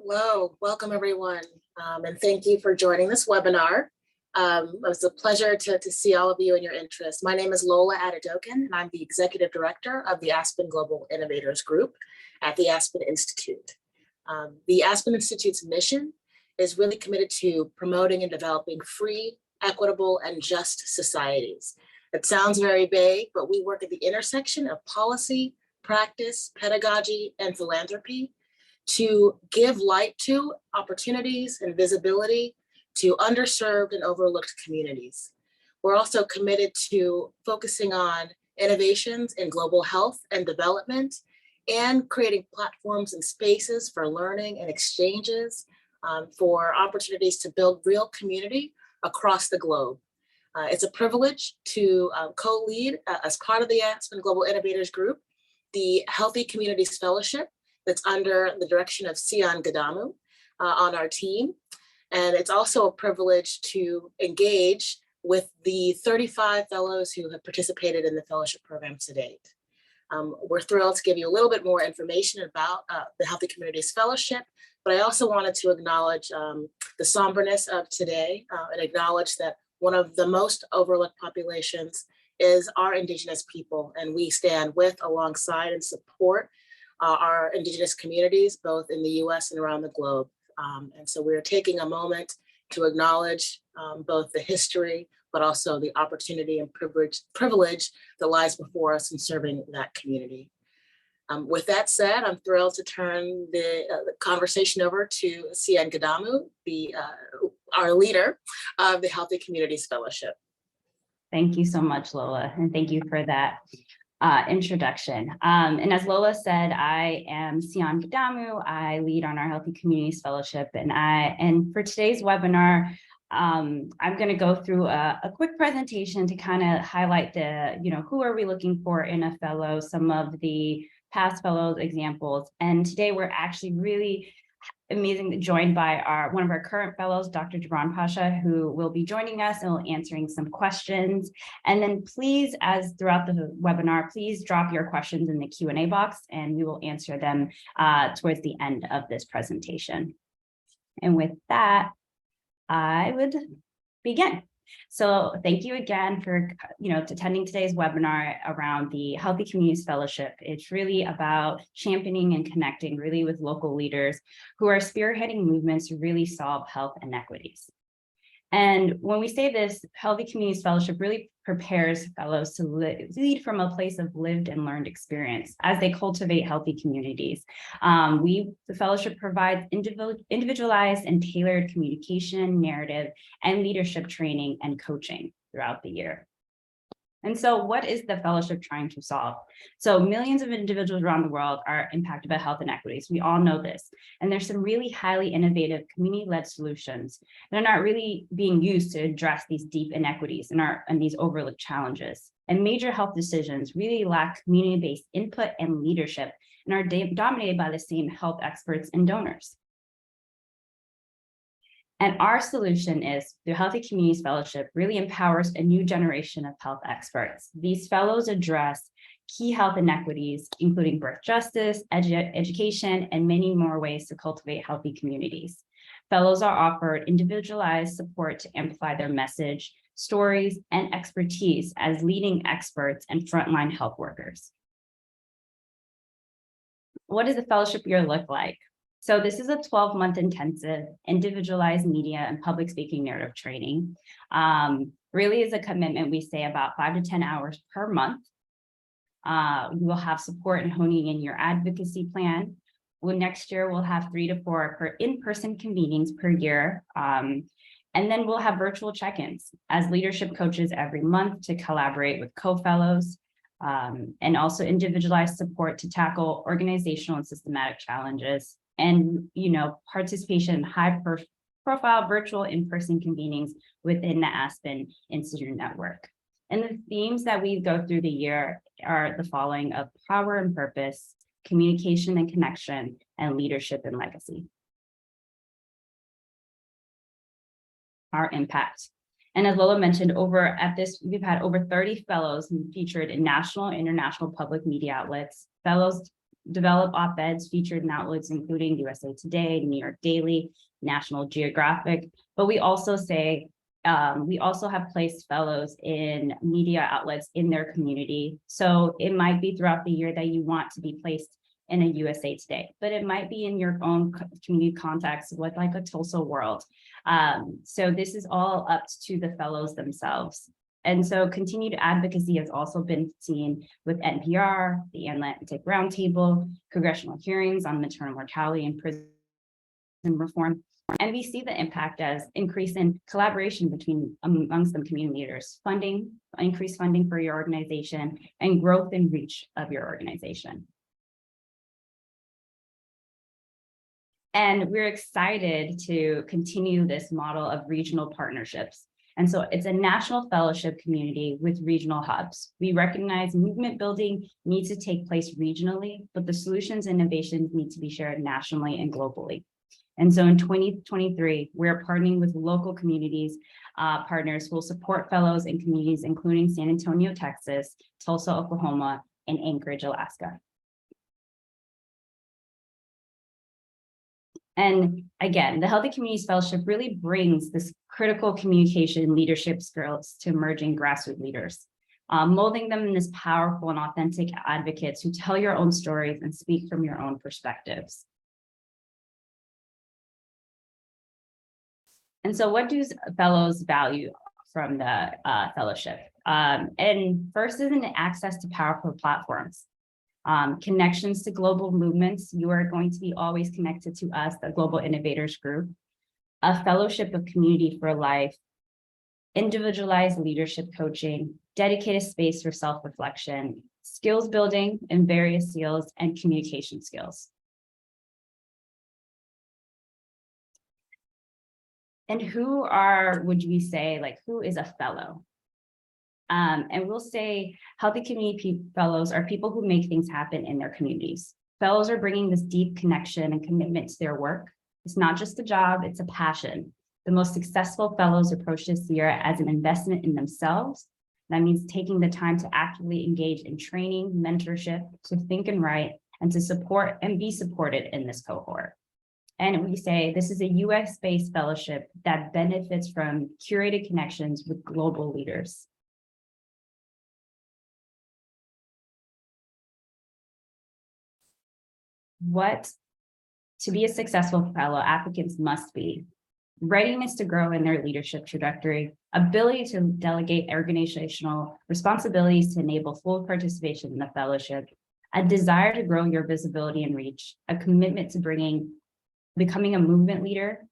Hello, welcome everyone, and thank you for joining this webinar. It was a pleasure to see all of you and your interest. My name is Lola Adedokin, and I'm the Executive Director of the Aspen Global Innovators Group at the Aspen Institute. The Aspen Institute's mission is really committed to promoting and developing free, equitable, and just societies. It sounds very vague, but we work at the intersection of policy, practice, pedagogy, and philanthropy to give light to opportunities and visibility to underserved and overlooked communities. We're also committed to focusing on innovations in global health and development and creating platforms and spaces for learning and exchanges for opportunities to build real community across the globe. It's a privilege to co-lead as part of the Aspen Global Innovators Group, the Healthy Communities Fellowship that's under the direction of Sian Gadamu on our team. And it's also a privilege to engage with the 35 fellows who have participated in the fellowship program to date. We're thrilled to give you a little bit more information about the Healthy Communities Fellowship, but I also wanted to acknowledge the somberness of today and acknowledge that one of the most overlooked populations is our Indigenous people, and we stand with, alongside, and support our Indigenous communities, both in the US and around the globe. And so we're taking a moment to acknowledge both the history, but also the opportunity and privilege that lies before us in serving that community. With that said, I'm thrilled to turn the conversation over to Sian Gadamu, our leader of the Healthy Communities Fellowship. Thank you so much, Lola, and thank you for that introduction. And as Lola said, I am Sian Gadamu. I lead on our Healthy Communities Fellowship, and for today's webinar, I'm going to go through a quick presentation to kind of highlight who are we looking for in a fellow, some of the past fellows examples, and today we're actually really amazing, joined by one of our current fellows, Dr. Jabran Pasha, who will be joining us and will answering some questions. And then please, as throughout the webinar, please drop your questions in the Q&A box and we will answer them towards the end of this presentation. And with that, I would begin. So thank you again for attending today's webinar around the Healthy Communities Fellowship. It's really about championing and connecting really with local leaders who are spearheading movements to really solve health inequities. And when we say this, Healthy Communities Fellowship really prepares fellows to lead from a place of lived and learned experience as they cultivate healthy communities. The fellowship provides individualized and tailored communication, narrative, and leadership training and coaching throughout the year. And so what is the fellowship trying to solve? So millions of individuals around the world are impacted by health inequities. We all know this. And there's some really highly innovative community-led solutions that are not really being used to address these deep inequities and these overlooked challenges. And major health decisions really lack community-based input and leadership and are dominated by the same health experts and donors. And our solution is, through Healthy Communities Fellowship, really empowers a new generation of health experts. These fellows address key health inequities, including birth justice, education, and many more ways to cultivate healthy communities. Fellows are offered individualized support to amplify their message, stories, and expertise as leading experts and frontline health workers. What does the fellowship year look like? So this is a 12-month intensive, individualized media and public speaking narrative training. Really is a commitment, we say about 5 to 10 hours per month. You will have support in honing in your advocacy plan. Next year, we'll have 3 to 4 in-person convenings per year. And then we'll have virtual check-ins as leadership coaches every month to collaborate with co-fellows. And also individualized support to tackle organizational and systematic challenges. And participation in high-profile virtual in-person convenings within the Aspen Institute Network. And the themes that we go through the year are the following of power and purpose, communication and connection, and leadership and legacy. Our impact. And as Lola mentioned, we've had over 30 fellows featured in national and international public media outlets. Fellows develop op-eds featured in outlets including USA Today, New York Daily, National Geographic, but we also have placed fellows in media outlets in their community. So it might be throughout the year that you want to be placed in a USA Today, but it might be in your own community context with like a Tulsa World. So this is all up to the fellows themselves. And so continued advocacy has also been seen with NPR, the Atlantic Roundtable, congressional hearings on maternal mortality and prison reform. And we see the impact as increase in collaboration amongst the community leaders, increased funding for your organization, and growth and reach of your organization. And we're excited to continue this model of regional partnerships. And so it's a national fellowship community with regional hubs. We recognize movement building needs to take place regionally, but the solutions and innovations need to be shared nationally and globally. And so in 2023, we're partnering with local communities, partners who will support fellows in communities, including San Antonio, Texas, Tulsa, Oklahoma, and Anchorage, Alaska. And again, the Healthy Communities Fellowship really brings this critical communication leadership skills to emerging grassroots leaders, molding them in this powerful and authentic advocates who tell your own stories and speak from your own perspectives. And so what do fellows value from the fellowship? And first is an access to powerful platforms. Connections to global movements. You are going to be always connected to us, the Global Innovators Group, a fellowship of community for life, individualized leadership coaching, dedicated space for self-reflection, skills building in various fields, and communication skills. And would we say, like, who is a fellow? And we'll say healthy community fellows are people who make things happen in their communities. Fellows are bringing this deep connection and commitment to their work. It's not just a job, it's a passion. The most successful fellows approach this year as an investment in themselves. That means taking the time to actively engage in training, mentorship, to think and write, and to support and be supported in this cohort. And we say this is a US-based fellowship that benefits from curated connections with global leaders. What to be a successful fellow, applicants must be readiness to grow in their leadership trajectory, ability to delegate organizational responsibilities to enable full participation in the fellowship, a desire to grow your visibility and reach, a commitment to becoming a movement leader,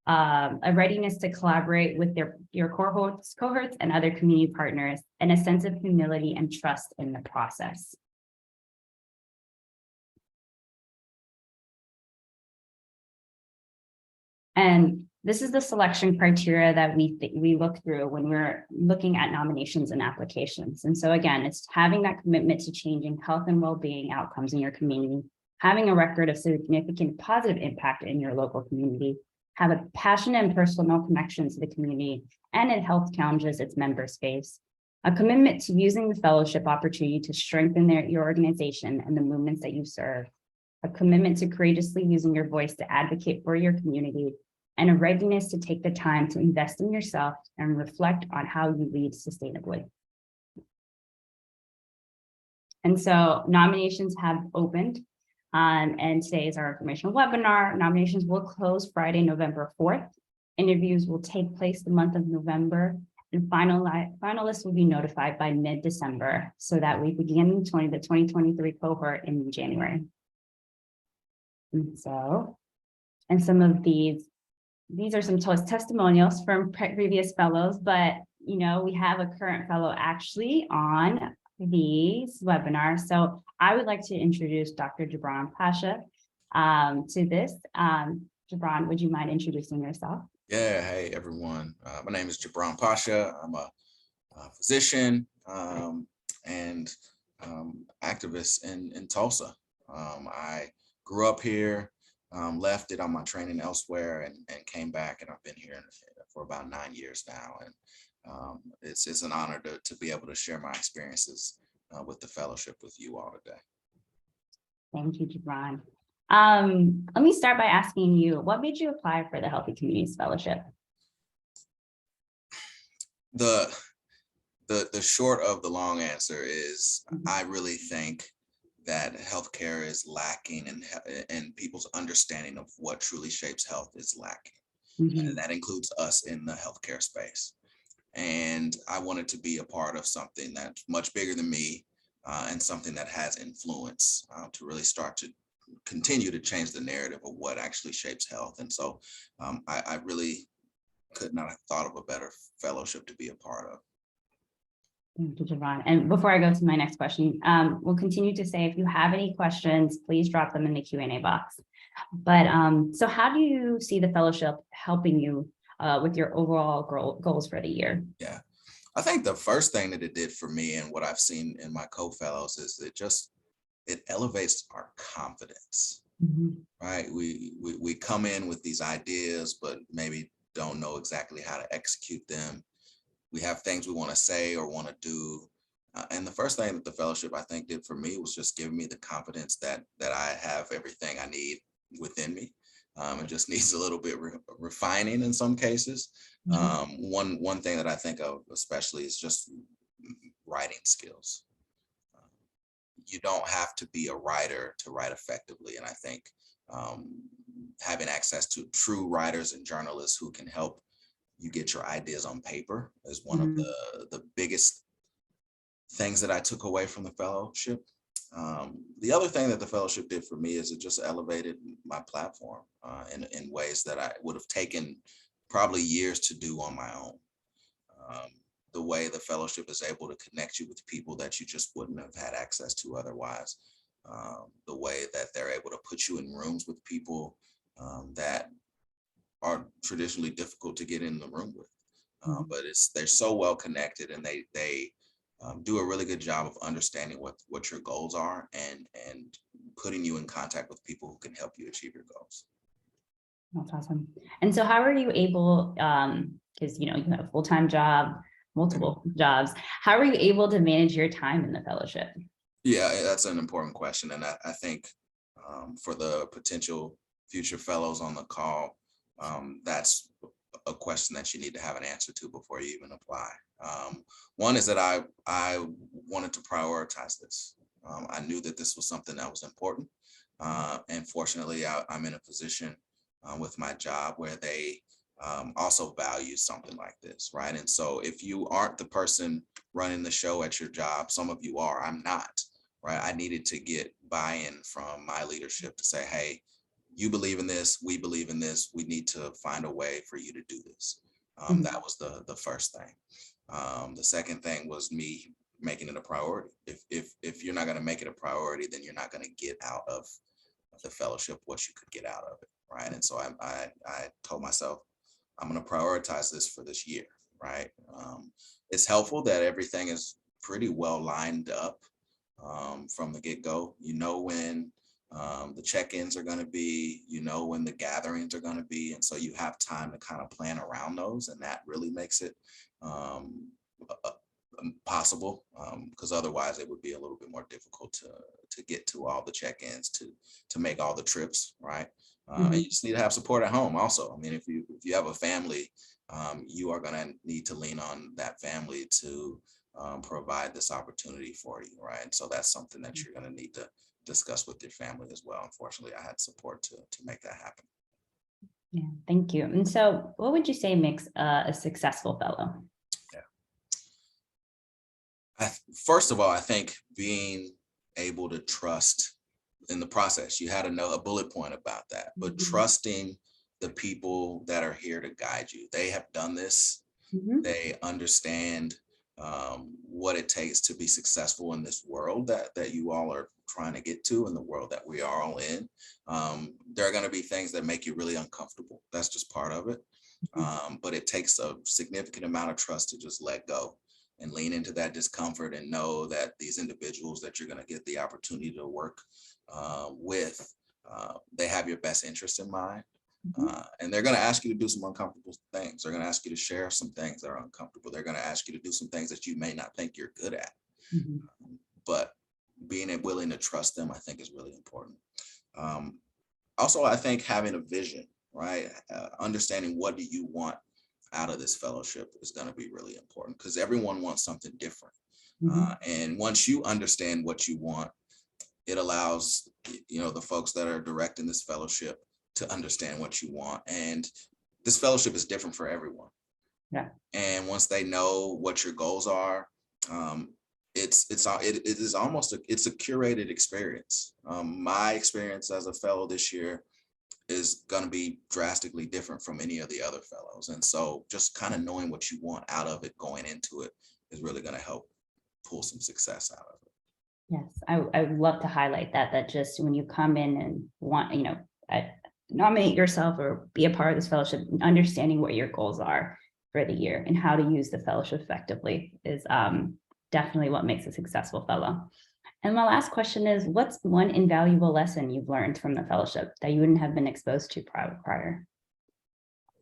a readiness to collaborate with your cohorts and other community partners, and a sense of humility and trust in the process. And this is the selection criteria that we look through when we're looking at nominations and applications. And so again, it's having that commitment to changing health and well-being outcomes in your community, having a record of significant positive impact in your local community, have a passionate and personal connection to the community and it health challenges its members face, a commitment to using the fellowship opportunity to strengthen your organization and the movements that you serve, a commitment to courageously using your voice to advocate for your community, and a readiness to take the time to invest in yourself and reflect on how you lead sustainably. And so nominations have opened, and today is our informational webinar. Nominations will close Friday, November 4th. Interviews will take place the month of November, and finalists will be notified by mid-December so that we begin the 2023 cohort in January. And some of these are some testimonials from previous fellows, but we have a current fellow actually on these webinars. So I would like to introduce Dr. Jibran Pasha to this. Jibran, would you mind introducing yourself? Yeah, hey everyone. My name is Jibran Pasha. I'm a physician and activist in Tulsa. I grew up here, left it on my training elsewhere and came back, and I've been here for about 9 years now. And it's an honor to be able to share my experiences with the fellowship with you all today. Thank you, Gibran. Let me start by asking you, what made you apply for the Healthy Communities Fellowship? The short of the long answer is I really think that healthcare is lacking, and people's understanding of what truly shapes health is lacking. And that includes us in the healthcare space. And I wanted to be a part of something that's much bigger than me, and something that has influence, to really start to continue to change the narrative of what actually shapes health. And so I really could not have thought of a better fellowship to be a part of. Thank you, Javon. And before I go to my next question, we'll continue to say, if you have any questions, please drop them in the Q&A box. But so how do you see the fellowship helping you with your overall goals for the year? Yeah, I think the first thing that it did for me, and what I've seen in my co-fellows, is it elevates our confidence, right? We come in with these ideas, but maybe don't know exactly how to execute them. We have things we want to say or want to do. And the first thing that the fellowship, I think, did for me was just giving me the confidence that I have everything I need within me. It just needs a little bit refining in some cases. One thing that I think of especially is just writing skills. You don't have to be a writer to write effectively. And I think having access to true writers and journalists who can help you get your ideas on paper is one of the biggest things that I took away from the fellowship. The other thing that the fellowship did for me is it just elevated my platform in ways that I would have taken probably years to do on my own. The way the fellowship is able to connect you with people that you just wouldn't have had access to otherwise. The way that they're able to put you in rooms with people that are traditionally difficult to get in the room with. But they're so well connected, and they do a really good job of understanding what your goals are and putting you in contact with people who can help you achieve your goals. That's awesome. And so how are you able, because you have a full-time job, multiple jobs, how are you able to manage your time in the fellowship? Yeah, that's an important question. And I think for the potential future fellows on the call, that's a question that you need to have an answer to before you even apply. One is that I wanted to prioritize this. I knew that this was something that was important. And fortunately, I'm in a position with my job where they also value something like this, right? And so if you aren't the person running the show at your job, some of you are, I'm not, right? I needed to get buy-in from my leadership to say, hey, you believe in this, we believe in this, we need to find a way for you to do this. That was the first thing. The second thing was me making it a priority. If you're not going to make it a priority, then you're not going to get out of the fellowship what you could get out of it, right? And so I told myself, I'm going to prioritize this for this year, right? It's helpful that everything is pretty well lined up from the get-go. You know when the check-ins are going to be, when the gatherings are going to be. And so you have time to kind of plan around those. And that really makes it possible, because otherwise it would be a little bit more difficult to get to all the check-ins, to make all the trips, right? And you just need to have support at home also. I mean, if you have a family, you are going to need to lean on that family to provide this opportunity for you, right? And so that's something that you're going to need to discuss with your family as well. Unfortunately, I had support to make that happen. Yeah, thank you. And so what would you say makes a successful fellow? Yeah. First of all, I think being able to trust in the process. You had a bullet point about that, but trusting the people that are here to guide you. They have done this. They understand what it takes to be successful in this world that you all are trying to get to, in the world that we are all in. There are going to be things that make you really uncomfortable. That's just part of it. But it takes a significant amount of trust to just let go and lean into that discomfort and know that these individuals that you're going to get the opportunity to work with, they have your best interest in mind. And they're going to ask you to do some uncomfortable things. They're going to ask you to share some things that are uncomfortable. They're going to ask you to do some things that you may not think you're good at. But being willing to trust them, I think, is really important. Also, I think having a vision, right? Understanding what do you want out of this fellowship is going to be really important, because everyone wants something different. And once you understand what you want, it allows, the folks that are directing this fellowship to understand what you want. And this fellowship is different for everyone. Yeah. And once they know what your goals are, it is almost it's a curated experience. My experience as a fellow this year is going to be drastically different from any of the other fellows. And so just kind of knowing what you want out of it going into it is really going to help pull some success out of it. Yes, I would love to highlight that just when you come in and want, nominate yourself or be a part of this fellowship, understanding what your goals are for the year and how to use the fellowship effectively is definitely what makes a successful fellow. And my last question is, what's one invaluable lesson you've learned from the fellowship that you wouldn't have been exposed to prior?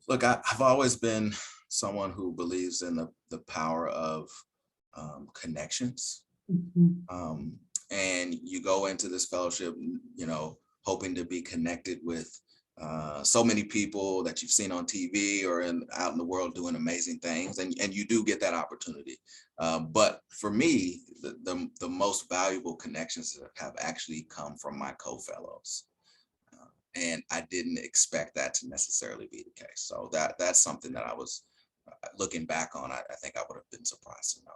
Look, I've always been someone who believes in the power of connections. And you go into this fellowship, hoping to be connected with so many people that you've seen on TV or out in the world doing amazing things, and you do get that opportunity. But for me, the most valuable connections have actually come from my co-fellows, and I didn't expect that to necessarily be the case. So that's something that I was looking back on. I think I would have been surprised to know.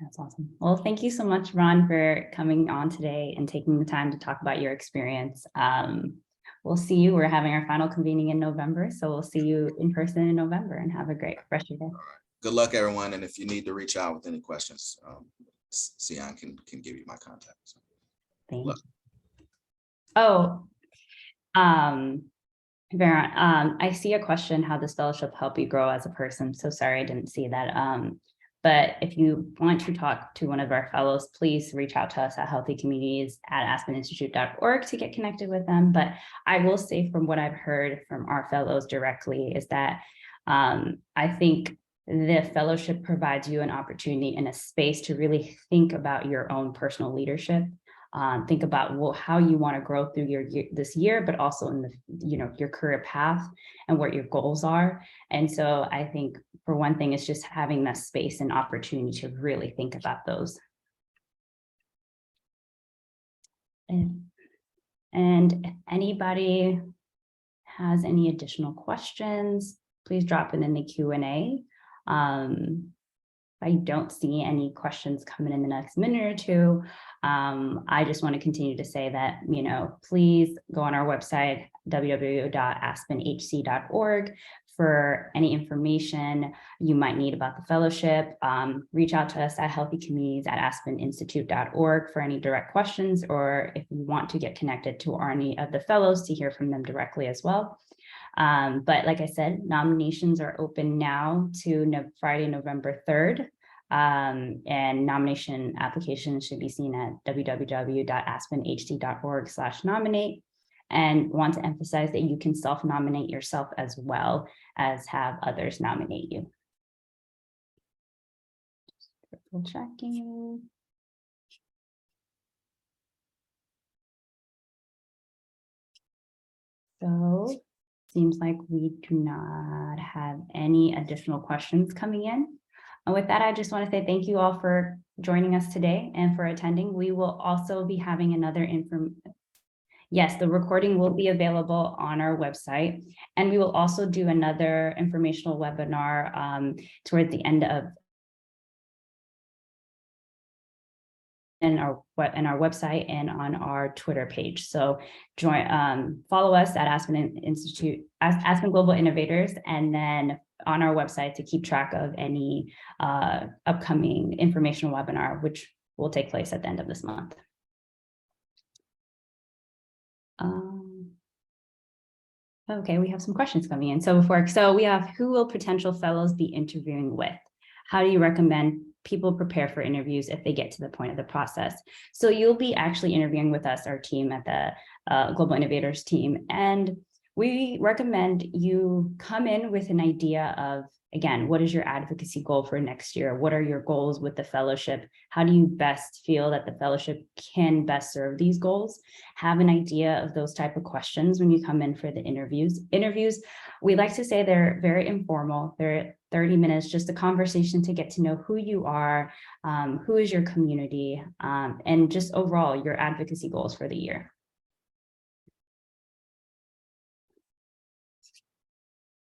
That's awesome. Well, thank you so much, Ron, for coming on today and taking the time to talk about your experience. We'll see you. We're having our final convening in November, so we'll see you in person in November, and have a great rest of your day. All right. Good luck, everyone. And if you need to reach out with any questions, Sion can give you my contact. So, thank you. Oh, Vera, I see a question, how does fellowship help you grow as a person? So sorry, I didn't see that. But if you want to talk to one of our fellows, please reach out to us at healthycommunities@aspeninstitute.org to get connected with them. But I will say, from what I've heard from our fellows directly, is that I think the fellowship provides you an opportunity and a space to really think about your own personal leadership. Think about how you want to grow through this year, but also in your career path and what your goals are. And so I think, for one thing, it's just having that space and opportunity to really think about those. And if anybody has any additional questions, please drop it in the Q&A. I don't see any questions coming in the next minute or two. I just want to continue to say that, please go on our website, www.aspenhc.org, for any information you might need about the fellowship. Reach out to us at healthycommunities@aspeninstitute.org for any direct questions, or if you want to get connected to any of the fellows to hear from them directly as well. But like I said, nominations are open now to Friday, November 3rd. And nomination applications should be seen at www.aspenhc.org/nominate. And want to emphasize that you can self-nominate yourself as well as have others nominate you. Just triple checking. So seems like we do not have any additional questions coming in. And with that, I just want to say thank you all for joining us today and for attending. We will also be having another Yes, the recording will be available on our website, and we will also do another informational webinar towards the end of our website and on our Twitter page. So follow us at Aspen Institute, Aspen Global Innovators, and then on our website to keep track of any upcoming informational webinar, which will take place at the end of this month. Okay, we have some questions coming in. So we have, who will potential fellows be interviewing with? How do you recommend people prepare for interviews if they get to the point of the process? So you'll be actually interviewing with us, our team at the Global Innovators team. And we recommend you come in with an idea of again, what is your advocacy goal for next year? What are your goals with the fellowship? How do you best feel that the fellowship can best serve these goals? Have an idea of those type of questions when you come in for the interviews. We like to say they're very informal. They're 30 minutes, just a conversation to get to know who you are, who is your community, and just overall your advocacy goals for the year.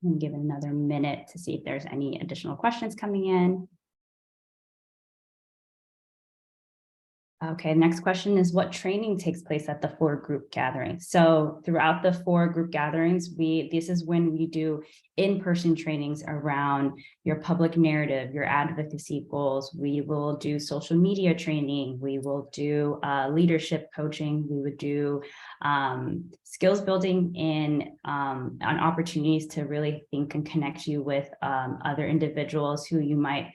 And give it another minute to see if there's any additional questions coming in. Okay, next question is what training takes place at the 4 group gatherings? So throughout the 4 group gatherings, this is when we do in-person trainings around your public narrative, your advocacy goals. We will do social media training. We will do leadership coaching. We would do skills building on opportunities to really think and connect you with other individuals who you might,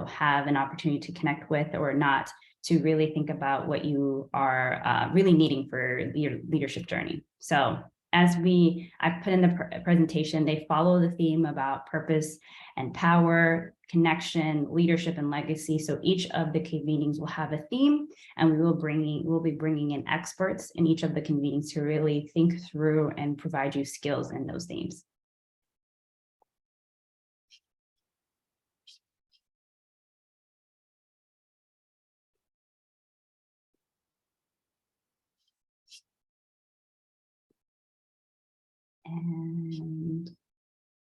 have an opportunity to connect with or not, to really think about what you are really needing for your leadership journey. So as I've put in the presentation, they follow the theme about purpose and power, connection, leadership, and legacy. So each of the convenings will have a theme, and we'll be bringing in experts in each of the convenings to really think through and provide you skills in those themes. And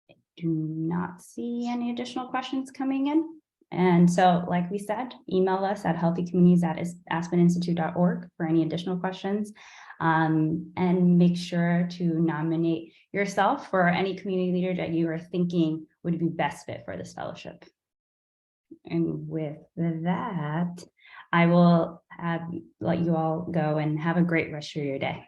I do not see any additional questions coming in. And so, like we said, email us at healthycommunities@aspeninstitute.org for any additional questions. And make sure to nominate yourself for any community leader that you are thinking would be best fit for this fellowship. And with that, I will let you all go and have a great rest of your day.